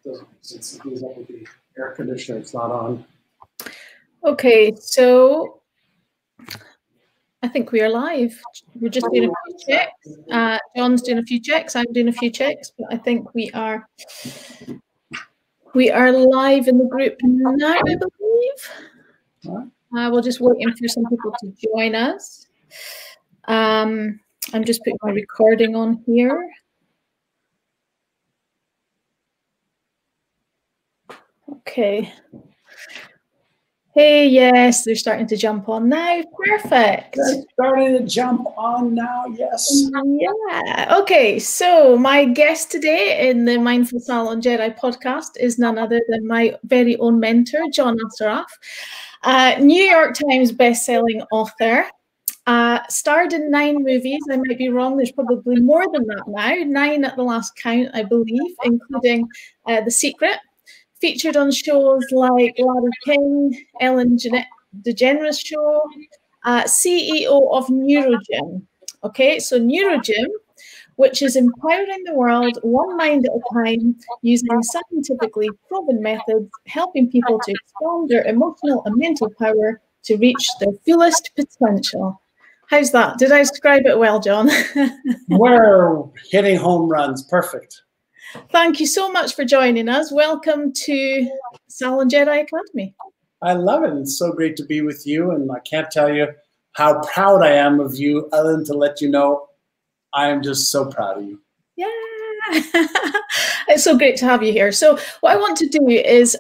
doesn't make sense. It goes up with the air conditioner. It's not on. Okay, so I think we are live. We're just doing a few checks. John's doing a few checks. I'm doing a few checks, but I think we are live in the group now, I believe. We're just waiting for some people to join us. I'm just putting my recording on here. Okay. Hey, yes, they're starting to jump on now. Perfect. They're starting to jump on now, yes. Yeah. Okay, so my guest today in the Mindful Salon Jedi podcast is none other than my very own mentor, John Assaraf, New York Times bestselling author. Starred in 9 movies. I might be wrong. There's probably more than that now. 9 at the last count, I believe, including The Secret. Featured on shows like Larry King, Ellen DeGeneres Show, CEO of Neurogym. Okay, so Neurogym, which is empowering the world one mind at a time using scientifically proven methods, helping people to expand their emotional and mental power to reach their fullest potential. How's that? Did I describe it well, John? We're hitting home runs. Perfect. Thank you so much for joining us. Welcome to Salon Jedi Academy. I love it. It's so great to be with you, and I can't tell you how proud I am of you, other than to let you know I am just so proud of you. Yeah. It's so great to have you here. So what I want to do is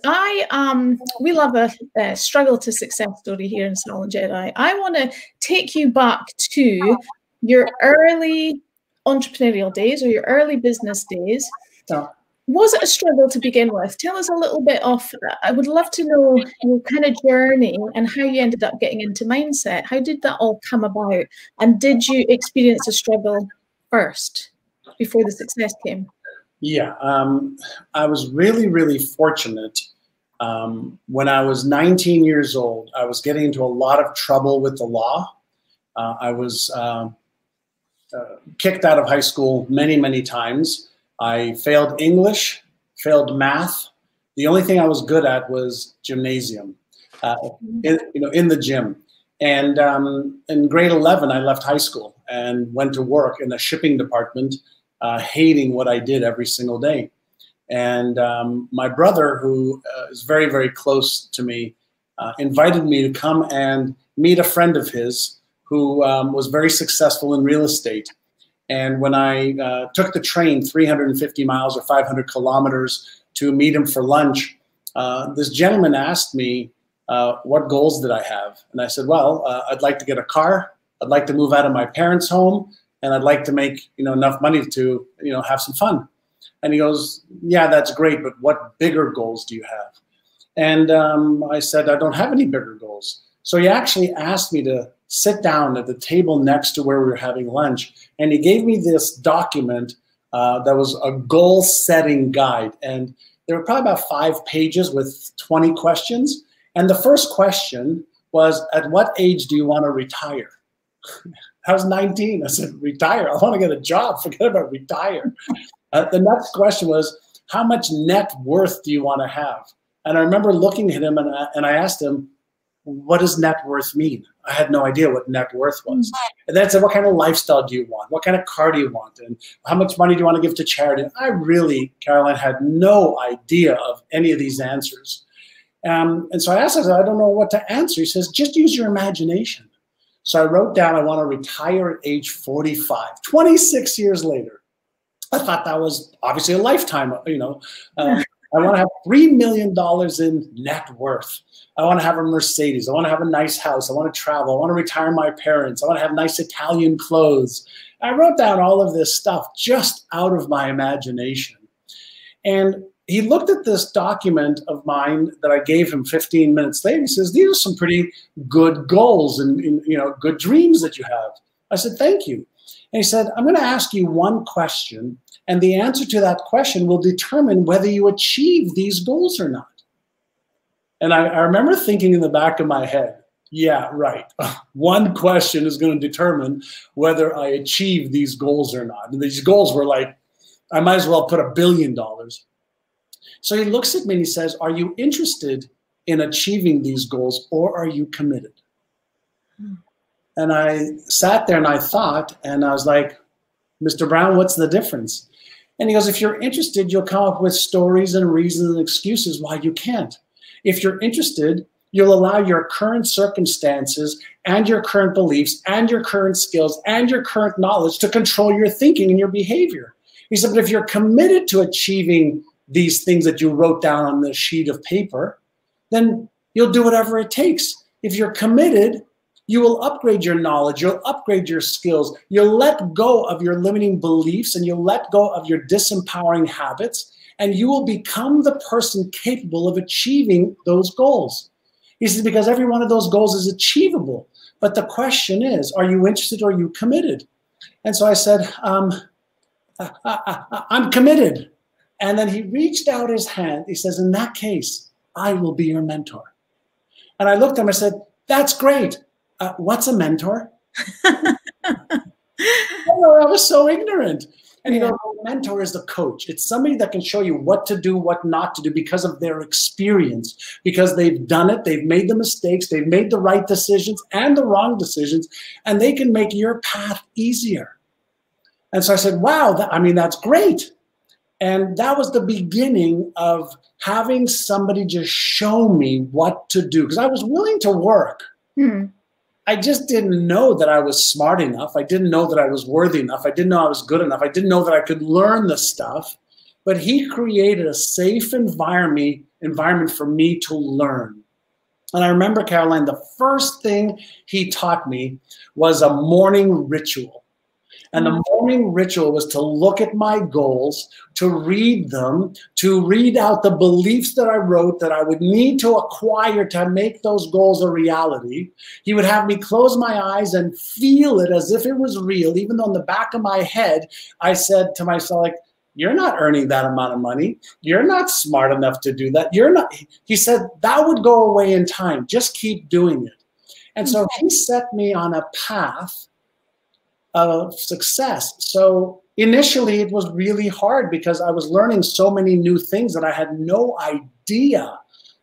we love a struggle to success story here in Salon Jedi. I want to take you back to your early entrepreneurial days or your early business days. Was it a struggle to begin with? Tell us a little bit of, I would love to know your kind of journey and how you ended up getting into mindset. How did that all come about? And did you experience a struggle first before the success came? Yeah, I was really, really fortunate. When I was 19 years old, I was getting into a lot of trouble with the law. I was kicked out of high school many, many times. I failed English, failed math. The only thing I was good at was gymnasium, in the gym. And in grade 11, I left high school and went to work in a shipping department, hating what I did every single day. And my brother, who is very, very close to me, invited me to come and meet a friend of his who was very successful in real estate. And when I took the train 350 miles or 500 kilometers to meet him for lunch, this gentleman asked me, what goals did I have? And I said, well, I'd like to get a car. I'd like to move out of my parents' home. And I'd like to make enough money to have some fun. And he goes, yeah, that's great. But what bigger goals do you have? And I said, I don't have any bigger goals. So he actually asked me to sit down at the table next to where we were having lunch. And he gave me this document that was a goal-setting guide. And there were probably about 5 pages with 20 questions. And the first question was, at what age do you want to retire? I was 19. I said, retire? I want to get a job. Forget about retire. The next question was, how much net worth do you want to have? And I remember looking at him and I asked him, what does net worth mean? I had no idea what net worth was. And then I said, what kind of lifestyle do you want? What kind of car do you want? And how much money do you want to give to charity? And I really, Caroline, had no idea of any of these answers. And so I asked him, I don't know what to answer. He says, just use your imagination. So I wrote down, I want to retire at age 45, 26 years later. I thought that was obviously a lifetime, I want to have $3 million in net worth. I want to have a Mercedes. I want to have a nice house. I want to travel. I want to retire my parents. I want to have nice Italian clothes. I wrote down all of this stuff just out of my imagination. And he looked at this document of mine that I gave him 15 minutes later. He says, these are some pretty good goals and good dreams that you have. I said, thank you. And he said, I'm going to ask you one question, and the answer to that question will determine whether you achieve these goals or not. And I remember thinking in the back of my head, yeah, right. One question is going to determine whether I achieve these goals or not. And these goals were like, I might as well put $1 billion. So he looks at me and he says, are you interested in achieving these goals, or are you committed? And I sat there and I thought, and I was like, Mr. Brown, what's the difference? And he goes, if you're interested, you'll come up with stories and reasons and excuses why you can't. If you're interested, you'll allow your current circumstances and your current beliefs and your current skills and your current knowledge to control your thinking and your behavior. He said, but if you're committed to achieving these things that you wrote down on the sheet of paper, then you'll do whatever it takes. If you're committed, you will upgrade your knowledge, you'll upgrade your skills, you'll let go of your limiting beliefs, and you'll let go of your disempowering habits, and you will become the person capable of achieving those goals. He says, because every one of those goals is achievable. But the question is, are you interested or are you committed? And so I said, I'm committed. And then he reached out his hand. He says, in that case, I will be your mentor. And I looked at him and I said, that's great. What's a mentor? I was so ignorant. And he goes, a mentor is a coach. It's somebody that can show you what to do, what not to do because of their experience, because they've done it, they've made the mistakes, they've made the right decisions and the wrong decisions, and they can make your path easier. And so I said, wow, that's great. And that was the beginning of having somebody just show me what to do, because I was willing to work. I just didn't know that I was smart enough. I didn't know that I was worthy enough. I didn't know I was good enough. I didn't know that I could learn the stuff. But he created a safe environment for me to learn. And I remember, Caroline, the first thing he taught me was a morning ritual. And the morning ritual was to look at my goals, to read them, to read out the beliefs that I wrote that I would need to acquire to make those goals a reality. He would have me close my eyes and feel it as if it was real, even though in the back of my head, I said to myself, like, you're not earning that amount of money. You're not smart enough to do that. You're not. He said, that would go away in time. Just keep doing it. And so he set me on a path of success. So initially it was really hard because I was learning so many new things that I had no idea.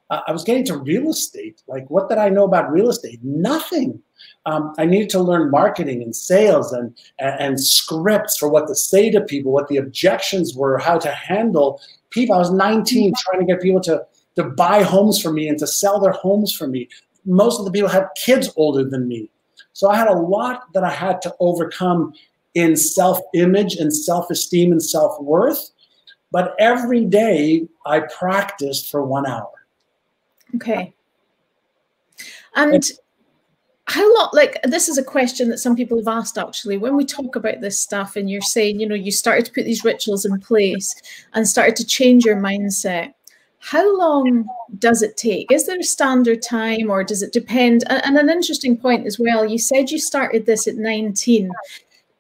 I was getting to real estate. Like, what did I know about real estate? Nothing. I needed to learn marketing and sales and scripts for what to say to people, what the objections were, how to handle people. I was 19 trying to get people to buy homes from me and to sell their homes from me. Most of the people had kids older than me. So I had a lot that I had to overcome in self-image and self-esteem and self-worth. But every day I practiced for 1 hour. Okay. And how long, like, this is a question that some people have asked, actually, when we talk about this stuff and you're saying, you know, you started to put these rituals in place and started to change your mindset. How long does it take? Is there a standard time, or does it depend? And an interesting point as well, you said you started this at 19.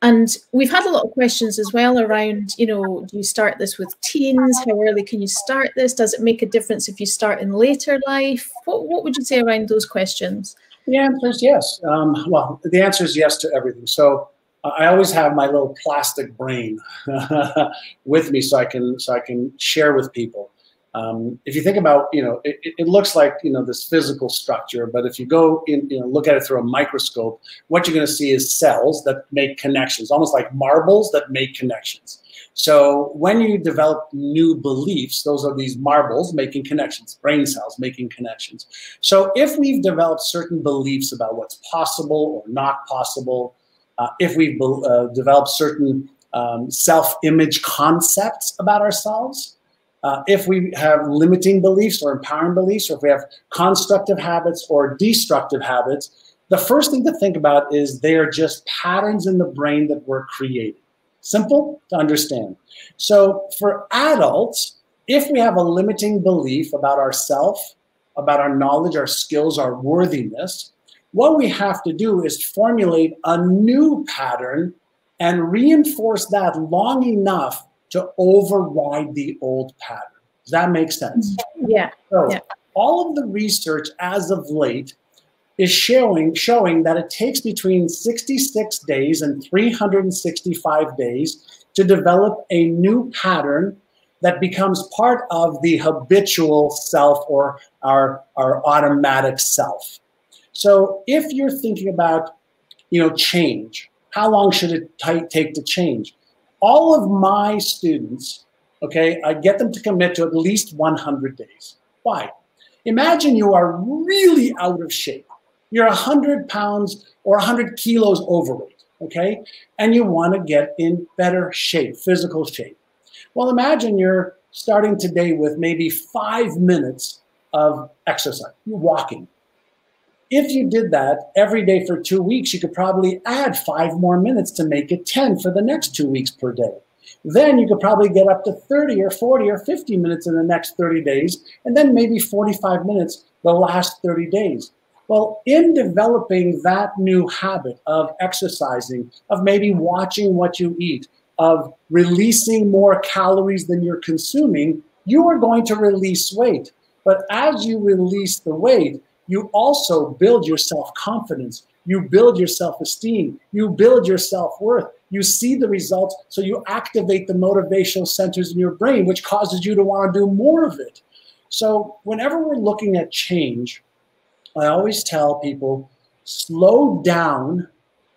And we've had a lot of questions as well around, you know, do you start this with teens? How early can you start this? Does it make a difference if you start in later life? What would you say around those questions? The answer is yes. Well, the answer is yes to everything. So I always have my little plastic brain with me so I can share with people. If you think about, you know, it looks like, you know, this physical structure, but if you go in, you know, look at it through a microscope, what you're going to see is cells that make connections, almost like marbles that make connections. So when you develop new beliefs, those are these marbles making connections, brain cells making connections. So if we've developed certain beliefs about what's possible or not possible, if we've developed certain self-image concepts about ourselves, if we have limiting beliefs or empowering beliefs, or if we have constructive habits or destructive habits, the first thing to think about is they are just patterns in the brain that we're creating. Simple to understand. So for adults, if we have a limiting belief about ourselves, about our knowledge, our skills, our worthiness, what we have to do is formulate a new pattern and reinforce that long enough to override the old pattern. Does that make sense? Yeah. So all of the research as of late is showing that it takes between 66 days and 365 days to develop a new pattern that becomes part of the habitual self or our automatic self. So if you're thinking about, change, how long should it take to change? All of my students, okay, I get them to commit to at least 100 days. Why? Imagine you are really out of shape. You're 100 pounds or 100 kilos overweight, okay? And you want to get in better shape, physical shape. Well, imagine you're starting today with maybe 5 minutes of exercise, walking. If you did that every day for 2 weeks, you could probably add 5 more minutes to make it 10 for the next 2 weeks per day. Then you could probably get up to 30 or 40 or 50 minutes in the next 30 days, and then maybe 45 minutes the last 30 days. Well, in developing that new habit of exercising, of maybe watching what you eat, of releasing more calories than you're consuming, you are going to release weight. But as you release the weight, you also build your self-confidence, you build your self-esteem, you build your self-worth, you see the results, so you activate the motivational centers in your brain, which causes you to want to do more of it. So whenever we're looking at change, I always tell people, slow down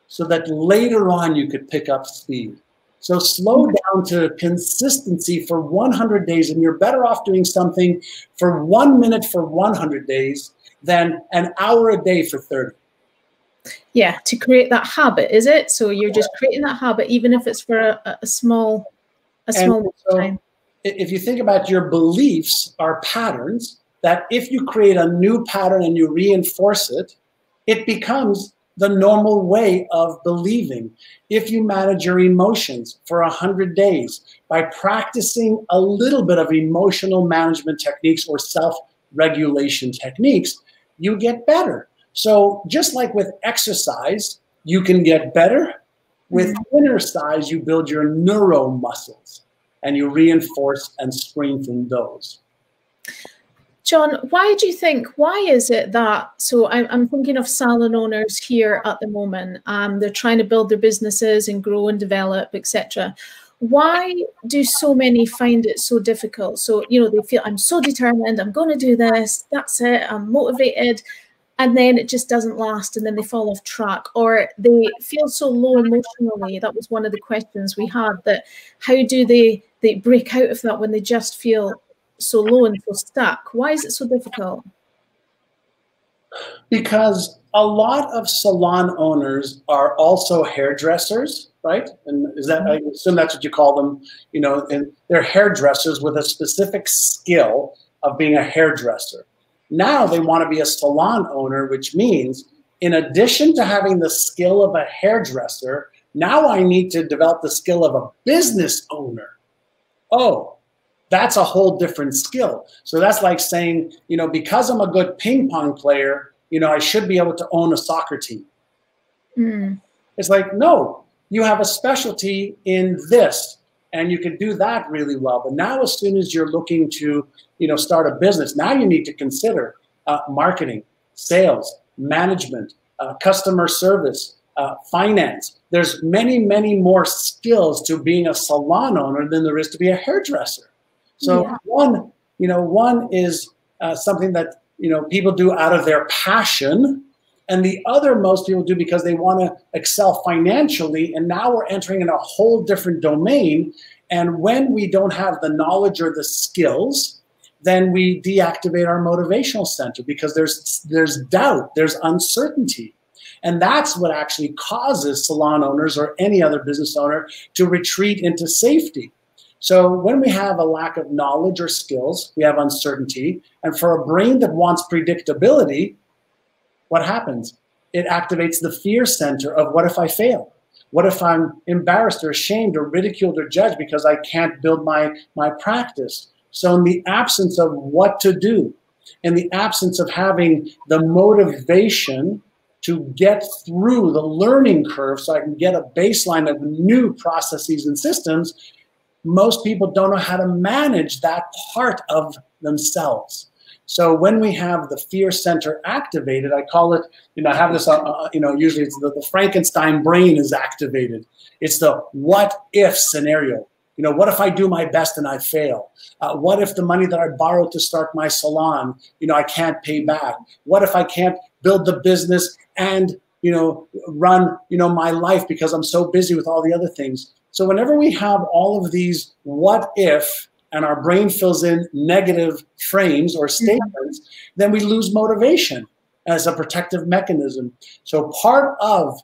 so that later on you could pick up speed. So slow down to consistency for 100 days, and you're better off doing something for 1 minute for 100 days than an hour a day for 30. Yeah, to create that habit, is it? So you're just creating that habit, even if it's for a small time. If you think about your beliefs are patterns, that if you create a new pattern and you reinforce it, it becomes the normal way of believing. If you manage your emotions for 100 days by practicing a little bit of emotional management techniques or self-regulation techniques, you get better. So just like with exercise, you can get better. With exercise, you build your neuromuscles and you reinforce and strengthen those. John, why do you think, why is it that, so I'm thinking of salon owners here at the moment, they're trying to build their businesses and grow and develop, etc. Why do so many find it so difficult? So, they feel, I'm so determined, I'm going to do this, that's it, I'm motivated, and then it just doesn't last, and then they fall off track, or they feel so low emotionally. That was one of the questions we had, that how do they break out of that when they just feel so low and so stuck? Why is it so difficult? Because a lot of salon owners are also hairdressers, right? And is that, I assume that's what you call them, and they're hairdressers with a specific skill of being a hairdresser. Now they want to be a salon owner, which means in addition to having the skill of a hairdresser, now I need to develop the skill of a business owner. Oh, that's a whole different skill. So that's like saying, because I'm a good ping pong player, I should be able to own a soccer team. It's like, no, you have a specialty in this and you can do that really well. But now as soon as you're looking to, start a business, now you need to consider marketing, sales, management, customer service, finance. There's many, many more skills to being a salon owner than there is to be a hairdresser. So one is something that, people do out of their passion, and the other most people do because they want to excel financially. And now we're entering in a whole different domain. And when we don't have the knowledge or the skills, then we deactivate our motivational center because there's doubt, there's uncertainty. And that's what actually causes salon owners or any other business owner to retreat into safety. So when we have a lack of knowledge or skills, we have uncertainty. And for a brain that wants predictability, what happens? It activates the fear center of what if I fail? What if I'm embarrassed or ashamed or ridiculed or judged because I can't build my practice? So in the absence of what to do, in the absence of having the motivation to get through the learning curve so I can get a baseline of new processes and systems, most people don't know how to manage that part of themselves. So when we have the fear center activated, I call it, I have this, usually it's the Frankenstein brain is activated. It's the what if scenario. What if I do my best and I fail? What if the money that I borrowed to start my salon, I can't pay back? What if I can't build the business and, run, my life because I'm so busy with all the other things? So whenever we have all of these what if, and our brain fills in negative frames or statements, then we lose motivation as a protective mechanism. So part of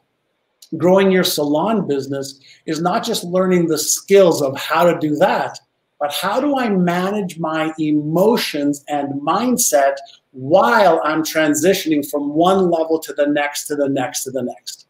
growing your salon business is not just learning the skills of how to do that, but how do I manage my emotions and mindset while I'm transitioning from one level to the next, to the next, to the next.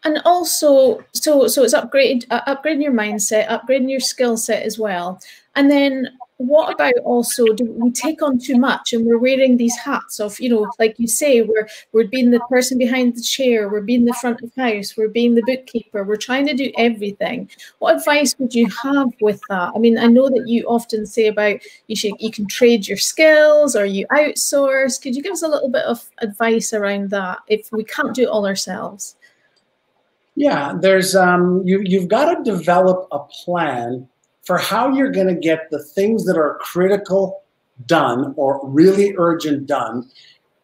And also, so it's upgrading your mindset, upgrading your skill set as well. And then what about also, do we take on too much and we're wearing these hats of, like you say, we're being the person behind the chair, we're being the front of house, we're being the bookkeeper, we're trying to do everything. What advice would you have with that? I mean, I know that you often say about you can trade your skills or you outsource. Could you give us a little bit of advice around that if we can't do it all ourselves? Yeah, there's you've got to develop a plan for how you're going to get the things that are critical done or really urgent done,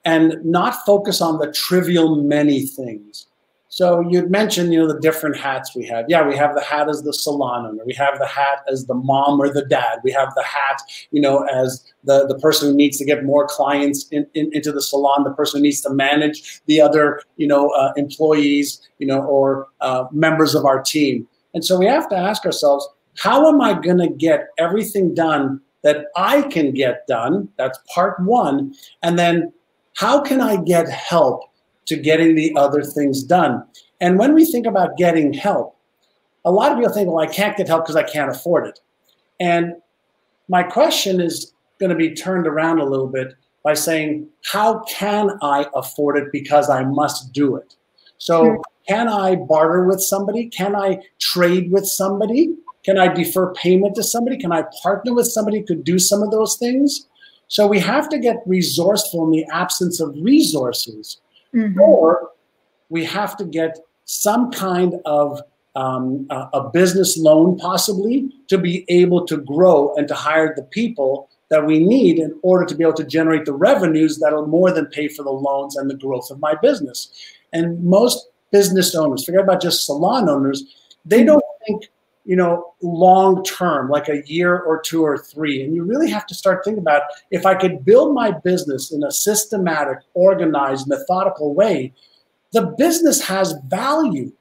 and not focus on the trivial many things. So you'd mentioned, the different hats we have. Yeah, we have the hat as the salon owner. We have the hat as the mom or the dad. We have the hat, as the person who needs to get more clients into the salon, the person who needs to manage the other, employees, or members of our team. And so we have to ask ourselves, how am I going to get everything done that I can get done? That's part one. And then how can I get help to getting the other things done? And when we think about getting help, a lot of people think, well, I can't get help because I can't afford it. And my question is going to be turned around a little bit by saying, how can I afford it because I must do it? So can I barter with somebody? Can I trade with somebody? Can I defer payment to somebody? Can I partner with somebody who could do some of those things? So we have to get resourceful in the absence of resources. Or we have to get some kind of a business loan possibly to be able to grow and to hire the people that we need in order to be able to generate the revenues that will more than pay for the loans and the growth of my business. And most business owners, forget about just salon owners, they don't think, long term, like a year or two or three. And you really have to start thinking about, if I could build my business in a systematic, organized, methodical way, the business has value.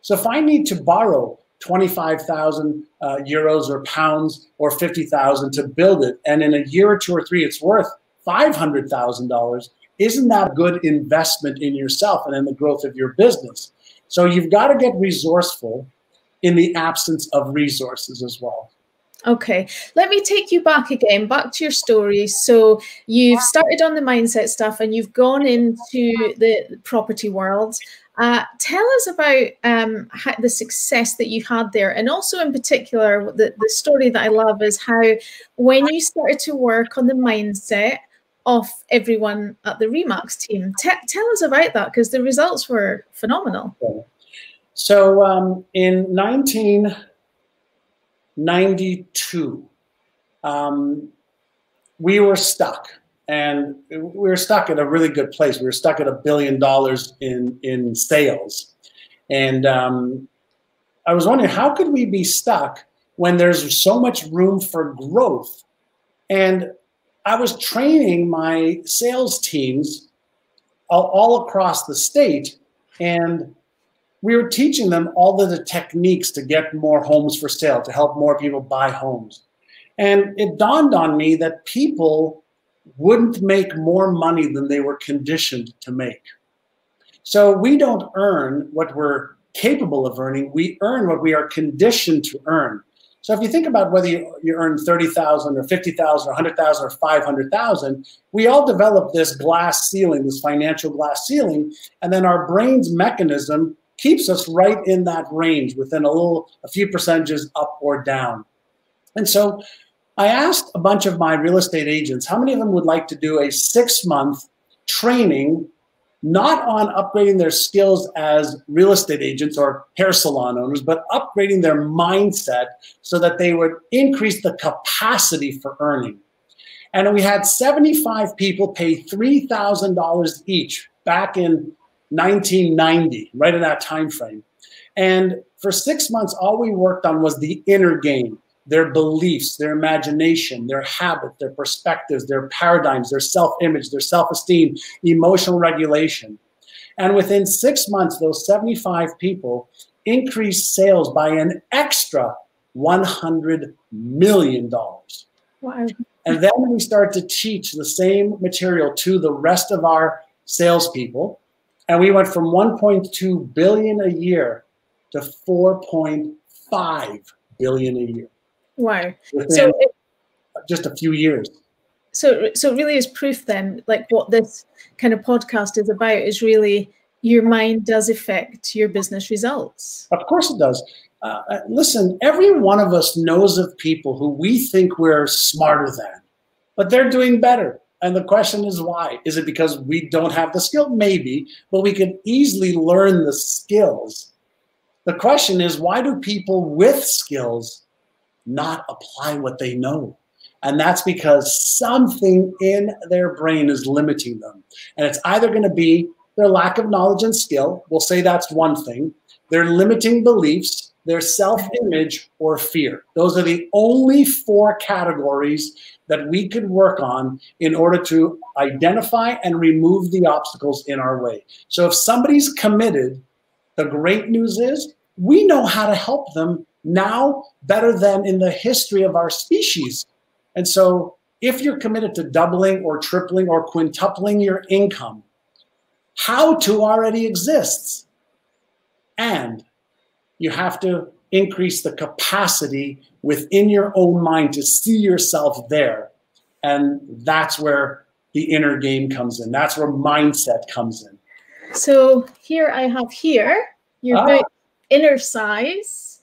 So if I need to borrow 25,000 euros or pounds or 50,000 to build it, and in a year or two or three it's worth $500,000, isn't that a good investment in yourself and in the growth of your business? So you've got to get resourceful in the absence of resources as well. Okay, let me take you back again, back to your story. So you've started on the mindset stuff and you've gone into the property world. Tell us about the success that you had there. And also in particular, the story that I love is how when you started to work on the mindset of everyone at the Remax team. Tell us about that, because the results were phenomenal. So in 1992, we were stuck. And we were stuck at a really good place. We were stuck at $1 billion in sales. And I was wondering, how could we be stuck when there's so much room for growth? And I was training my sales teams all across the state, and we were teaching them all of the techniques to get more homes for sale, to help more people buy homes. And it dawned on me that people wouldn't make more money than they were conditioned to make. So we don't earn what we're capable of earning. We earn what we are conditioned to earn. So if you think about whether you earn 30,000 or 50,000 or 100,000 or 500,000, we all develop this glass ceiling, this financial glass ceiling, and then our brain's mechanism keeps us right in that range within a few percentages up or down. And so I asked a bunch of my real estate agents, how many of them would like to do a 6-month training not on upgrading their skills as real estate agents or hair salon owners, but upgrading their mindset so that they would increase the capacity for earning. And we had 75 people pay $3,000 each back in 1990, right in that time frame. And for 6 months, all we worked on was the inner game, their beliefs, their imagination, their habits, their perspectives, their paradigms, their self-image, their self-esteem, emotional regulation. And within 6 months, those 75 people increased sales by an extra $100 million. Wow. And then we start to teach the same material to the rest of our salespeople. And we went from 1.2 billion a year to 4.5 billion a year. Wow. Within just a few years. So it really is proof then, like what this kind of podcast is about is really your mind does affect your business results. Of course it does. Listen, every one of us knows of people who we think we're smarter than, but they're doing better. And the question is why? Is it because we don't have the skill? Maybe, but we can easily learn the skills. The question is, why do people with skills not apply what they know? And that's because something in their brain is limiting them. And it's either going to be their lack of knowledge and skill. We'll say that's one thing. Their limiting beliefs, their self-image, or fear. Those are the only 4 categories that we could work on in order to identify and remove the obstacles in our way. So if somebody's committed, the great news is we know how to help them now better than in the history of our species. And so if you're committed to doubling or tripling or quintupling your income, how to already exists. And you have to increase the capacity within your own mind to see yourself there. And that's where the inner game comes in. That's where mindset comes in. So here I have your book, Inner Size,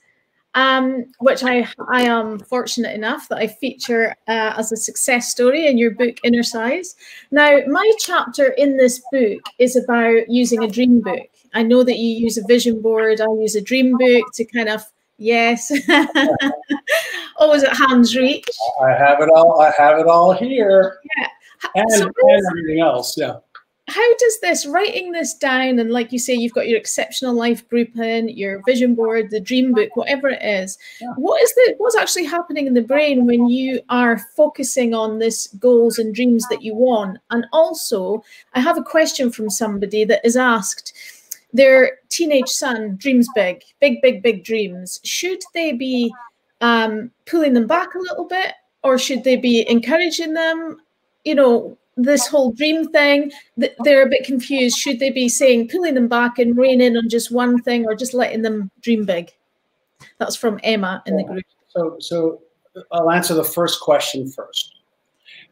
which I am fortunate enough that I feature as a success story in your book, Inner Size. Now, my chapter in this book is about using a dream book. I know that you use a vision board. I use a dream book to kind of, yes, always at hand's reach. I have it all. I have it all here. Yeah. And everything else. Yeah. How does this, writing this down, and like you say, you've got your exceptional life blueprint, your vision board, the dream book, whatever it is, yeah. What's actually happening in the brain when you are focusing on this goals and dreams that you want? And also, I have a question from somebody that is asked, their teenage son dreams big, big dreams. Should they be pulling them back a little bit, or should they be encouraging them? You know, this whole dream thing, they're a bit confused. Should they be saying, pulling them back and rein in on just one thing, or just letting them dream big? That's from Emma in the group. So I'll answer the first question first.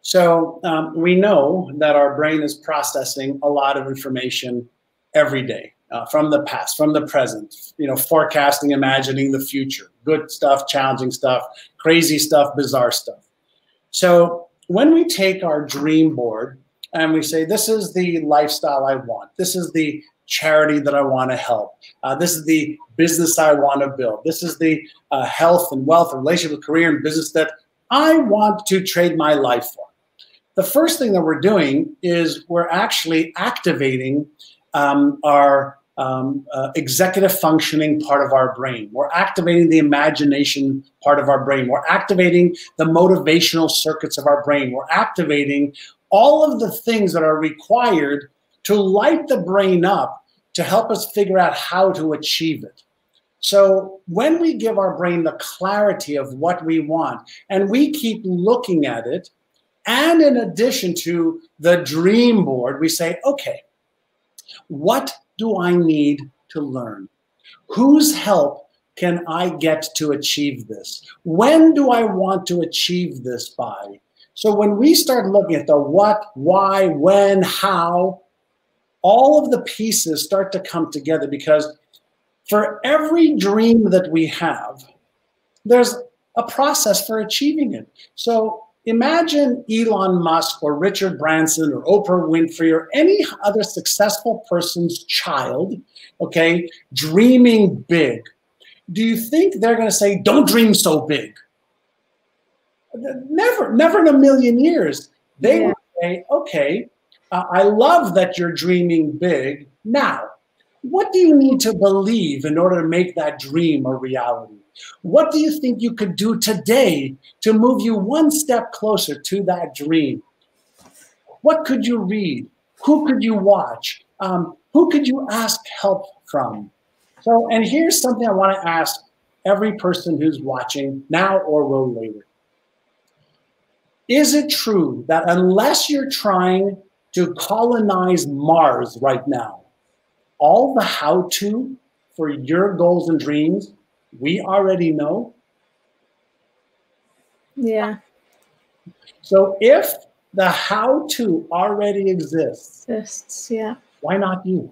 So we know that our brain is processing a lot of information every day. From the past, from the present, forecasting, imagining the future, good stuff, challenging stuff, crazy stuff, bizarre stuff. So when we take our dream board and we say, this is the lifestyle I want, this is the charity that I want to help, this is the business I want to build, this is the health and wealth, relationship, career, and business that I want to trade my life for. The first thing that we're doing is we're actually activating our executive functioning part of our brain. We're activating the imagination part of our brain. We're activating the motivational circuits of our brain. We're activating all of the things that are required to light the brain up to help us figure out how to achieve it. So when we give our brain the clarity of what we want, and we keep looking at it, and in addition to the dream board, we say, okay, what do I need to learn? Whose help can I get to achieve this? When do I want to achieve this by? So when we start looking at the what, why, when, how, all of the pieces start to come together, because for every dream that we have, there's a process for achieving it. So Imagine Elon Musk or Richard Branson or Oprah Winfrey or any other successful person's child, okay, dreaming big. Do you think they're going to say, don't dream so big? Never in a million years. They would say, okay, I love that you're dreaming big. Now, what do you need to believe in order to make that dream a reality? What do you think you could do today to move you one step closer to that dream? What could you read? Who could you watch? Who could you ask help from? So, and here's something I want to ask every person who's watching now or will later. Is it true that unless you're trying to colonize Mars right now, all the how-to for your goals and dreams, we already know? Yeah. So if the how-to already exists, yeah. Why not you?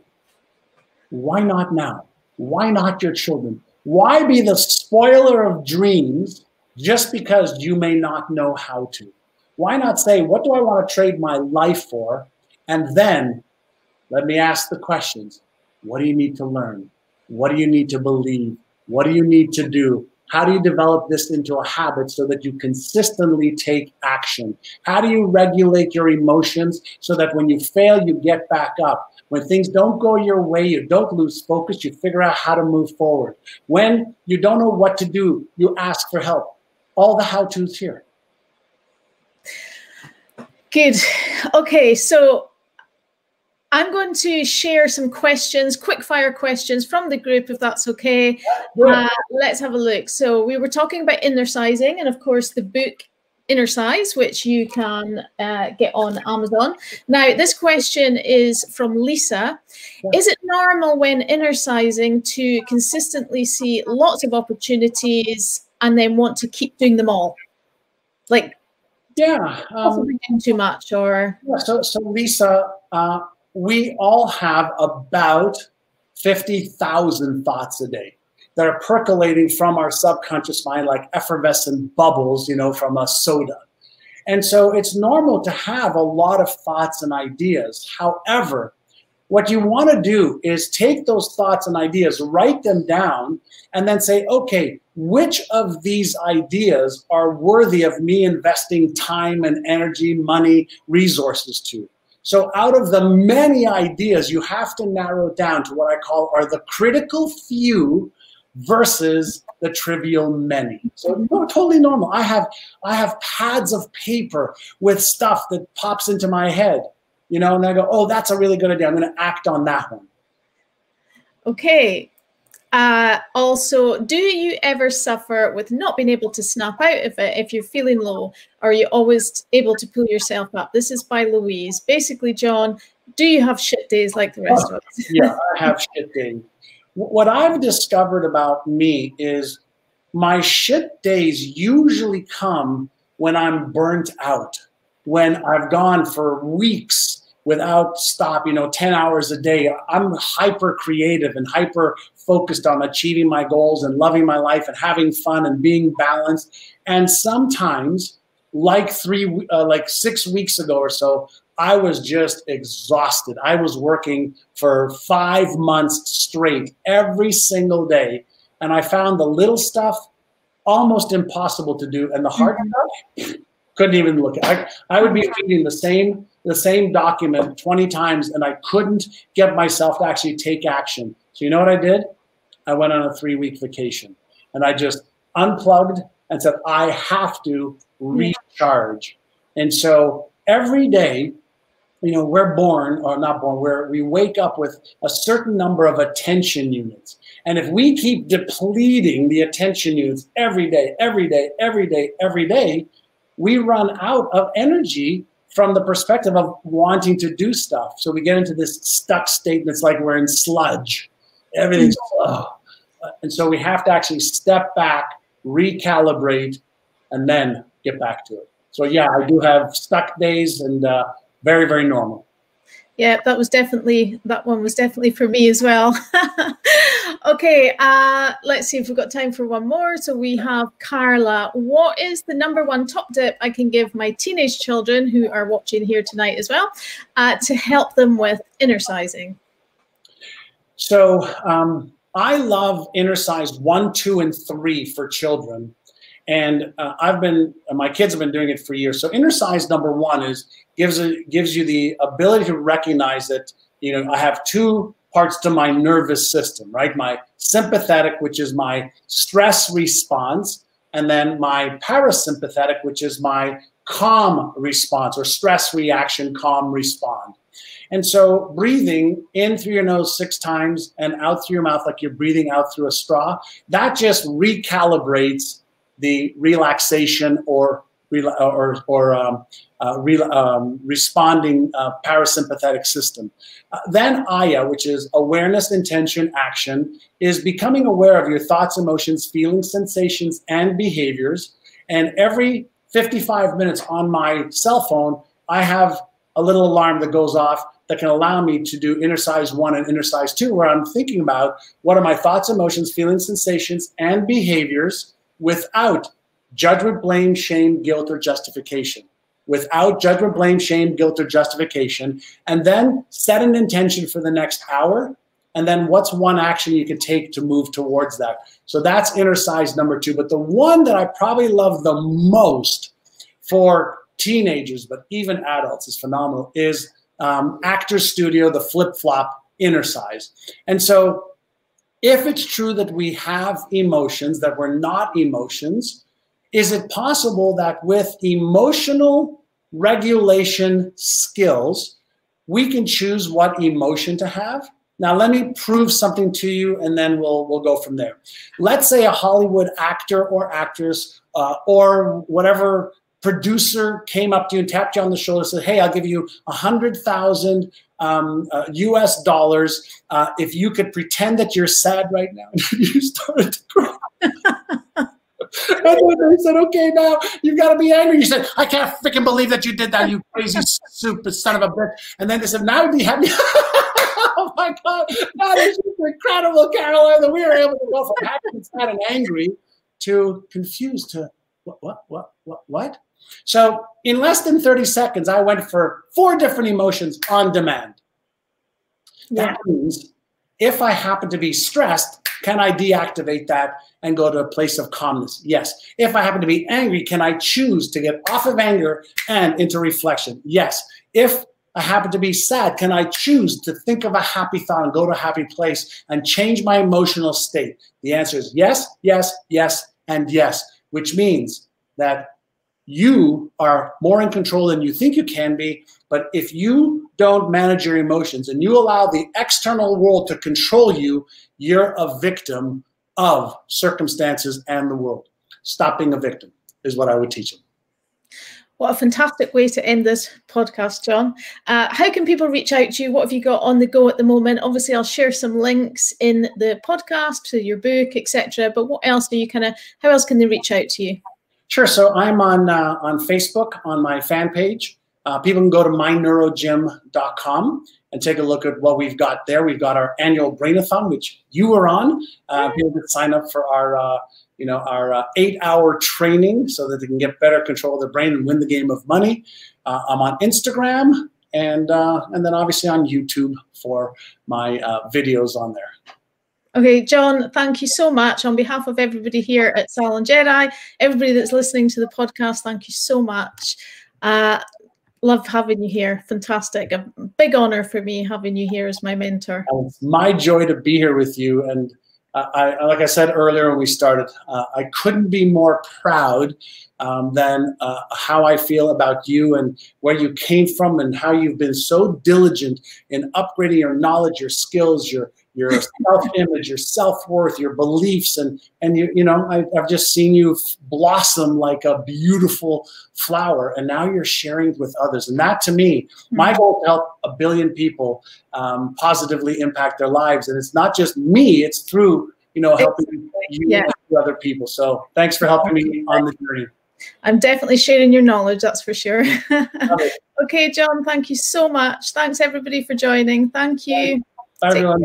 Why not now? Why not your children? Why be the spoiler of dreams just because you may not know how to? Why not say, what do I want to trade my life for? And then let me ask the questions. What do you need to learn? What do you need to believe? What do you need to do? How do you develop this into a habit so that you consistently take action? How do you regulate your emotions so that when you fail, you get back up? When things don't go your way, you don't lose focus, you figure out how to move forward. When you don't know what to do, you ask for help. All the how-tos here. Good. Okay, so I'm going to share some questions, quick fire questions from the group, if that's okay. Let's have a look. So we were talking about inner sizing, and of course the book Inner Size, which you can get on Amazon. Now, this question is from Lisa. Is it normal when inner sizing to consistently see lots of opportunities and then want to keep doing them all? Like, possibly doing too much, or? Yeah, so Lisa, we all have about 50,000 thoughts a day that are percolating from our subconscious mind like effervescent bubbles, you know, from a soda. And so it's normal to have a lot of thoughts and ideas. However, what you want to do is take those thoughts and ideas, write them down, and then say, okay, which of these ideas are worthy of me investing time and energy, money, resources to? So out of the many ideas, you have to narrow down to what I call are the critical few versus the trivial many. So totally normal. I have pads of paper with stuff that pops into my head, you know, and I go, oh, that's a really good idea. I'm going to act on that one. Okay. Also, do you ever suffer with not being able to snap out of it if you're feeling low? Or are you always able to pull yourself up? This is by Louise. Basically, John, do you have shit days like the rest of us? Yeah, I have shit days. What I've discovered about me is my shit days usually come when I'm burnt out, when I've gone for weeks without stop, you know, 10 hours a day. I'm hyper creative and hyper focused on achieving my goals and loving my life and having fun and being balanced. And sometimes, like 6 weeks ago or so, I was just exhausted. I was working for 5 months straight, every single day. And I found the little stuff almost impossible to do. And the hard stuff, couldn't even look at it. I would be reading the same document 20 times, and I couldn't get myself to actually take action. So you know what I did? I went on a 3-week vacation. And I just unplugged and said, I have to recharge. And so every day, you know, we're born, or not born, we wake up with a certain number of attention units. And if we keep depleting the attention units every day, we run out of energy from the perspective of wanting to do stuff. So we get into this stuck state, and it's like we're in sludge. Everything's slow. And so we have to actually step back, recalibrate, and then get back to it. So yeah, I do have stuck days, and very, very normal. Yeah, that one was definitely for me as well. Okay, let's see if we've got time for one more. So we have Carla. What is the #1 top tip I can give my teenage children who are watching here tonight as well to help them with inner sizing? So I love inner size 1, 2, and 3 for children. And my kids have been doing it for years. So inner size #1 gives you the ability to recognize that, I have 2 parts to my nervous system, right? My sympathetic, which is my stress response, and then my parasympathetic, which is my calm response, or stress reaction, calm respond. And so breathing in through your nose 6 times and out through your mouth like you're breathing out through a straw, that just recalibrates the relaxation or responding parasympathetic system. Then Aya, which is awareness, intention, action, is becoming aware of your thoughts, emotions, feelings, sensations, and behaviors. And every 55 minutes on my cell phone, I have a little alarm that goes off that can allow me to do inner size 1 and inner size 2, where I'm thinking about what are my thoughts, emotions, feelings, sensations, and behaviors without judgment, blame, shame, guilt, or justification. Without judgment, blame, shame, guilt, or justification. And then set an intention for the next hour. And then what's one action you could take to move towards that? So that's inner size #2. But the one that I probably love the most for teenagers, but even adults, is phenomenal, is Actor Studio, the flip-flop inner size. And so if it's true that we have emotions that were not emotions, is it possible that with emotional regulation skills, we can choose what emotion to have? Now, let me prove something to you, and then we'll go from there. Let's say a Hollywood actor or actress or whatever producer came up to you and tapped you on the shoulder and said, hey, I'll give you 100,000 US dollars if you could pretend that you're sad right now. And you started to cry. And then they said, okay, now you've got to be angry. You said, I can't freaking believe that you did that, you crazy stupid son of a bitch. And then they said, now be happy. Oh my God, that is just incredible, Caroline, that we were able to go from happy and sad and angry to confused to what? So in less than 30 seconds, I went for 4 different emotions on demand. Yeah. That means if I happen to be stressed, can I deactivate that and go to a place of calmness? Yes. If I happen to be angry, can I choose to get off of anger and into reflection? Yes. If I happen to be sad, can I choose to think of a happy thought and go to a happy place and change my emotional state? The answer is yes, yes, yes, and yes, which means that you are more in control than you think you can be. But if you don't manage your emotions and you allow the external world to control you, you're a victim of circumstances and the world. Stop being a victim is what I would teach them. What a fantastic way to end this podcast, John. How can people reach out to you? What have you got on the go at the moment? Obviously, I'll share some links in the podcast to your book, etc. But what else do you how else can they reach out to you? Sure. So I'm on Facebook on my fan page. People can go to myneurogym.com and take a look at what we've got there. We've got our annual Brain-a-thon, which you were on. People can sign up for our 8-hour training so that they can get better control of their brain and win the game of money. I'm on Instagram and then obviously on YouTube for my videos on there. Okay, John, thank you so much. On behalf of everybody here at Salon Jedi, everybody that's listening to the podcast, thank you so much. Love having you here. Fantastic. A big honor for me having you here as my mentor. It's my joy to be here with you. And like I said earlier when we started, I couldn't be more proud than how I feel about you and where you came from and how you've been so diligent in upgrading your knowledge, your skills, your self-image, your self-worth, your beliefs, and I've just seen you blossom like a beautiful flower, and now you're sharing it with others. And that, to me, my goal is to help 1 billion people positively impact their lives. And it's not just me; it's through helping you and other people. So thanks for helping me on the journey. I'm definitely sharing your knowledge, that's for sure. Okay, John, thank you so much. Thanks everybody for joining. Thank you. Bye everyone.